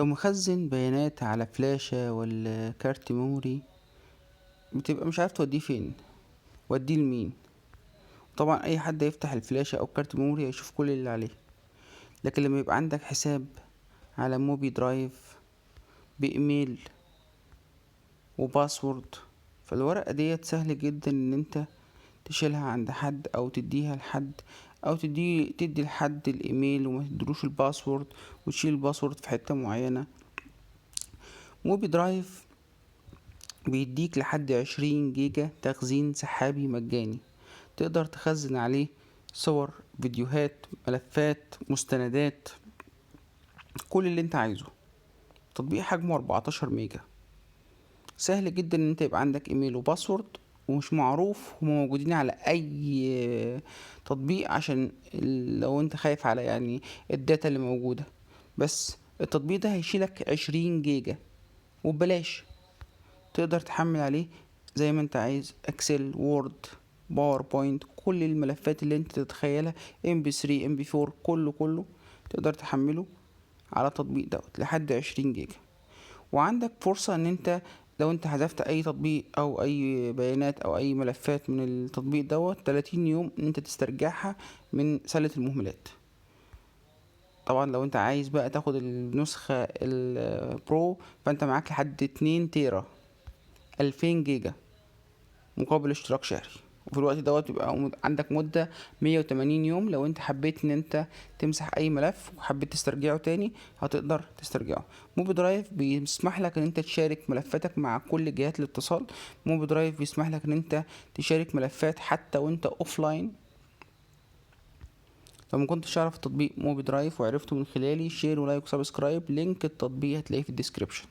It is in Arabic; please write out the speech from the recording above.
لو مخزن بيانات على فلاشة ولا كارت ميموري، بتبقى مش عارف توديه فين، وديه لمين. طبعا اي حد يفتح الفلاشة او كارت ميموري هيشوف كل اللي عليه. لكن لما يبقى عندك حساب على موبي درايف بايميل وباسورد، فالورقة ديت سهل جدا ان انت تشيلها عند حد او تديها لحد، او تدي لحد الايميل وما تدروش الباسورد، وتشيل الباسورد في حتة معينة. موبي درايف بيديك لحد 20 جيجا تخزين سحابي مجاني، تقدر تخزن عليه صور، فيديوهات، ملفات، مستندات، كل اللي انت عايزه. تطبيق حجمه 14 ميجا. سهل جدا ان انت يبقى عندك ايميل وباسورد ومش معروف هما موجودين على اي تطبيق، عشان لو انت خايف على الداتا اللي موجودة. بس التطبيق ده هيشيلك 20 جيجا وببلاش. تقدر تحمل عليه زي ما انت عايز، اكسل، وورد، باوربوينت، كل الملفات اللي انت تتخيلها، MP3 MP4، كله تقدر تحمله على تطبيق دوت لحد 20 جيجا. وعندك فرصة ان انت لو انت حذفت اي تطبيق او اي بيانات او اي ملفات من التطبيق دوت 30 يوم ان انت تسترجعها من سلة المهملات. طبعا لو انت عايز بقى تاخد النسخة البرو، فانت معاك لحد 2 تيرا، 2000 جيجا مقابل اشتراك شهري. وفي الوقت دوت يبقى عندك مدة 180 يوم. لو انت حبيت ان انت تمسح اي ملف وحبيت تسترجعه تاني، هتقدر تسترجعه. موبي درايف بيسمح لك ان انت تشارك ملفاتك مع كل جهات الاتصال. موبي درايف بيسمح لك ان انت تشارك ملفات حتى وانت اوفلاين. لو ما كنتش تعرف تطبيق موبي درايف وعرفته من خلالي، شير ولايك وسبسكرايب. لينك التطبيق هتلاقيه في الديسكريبشن.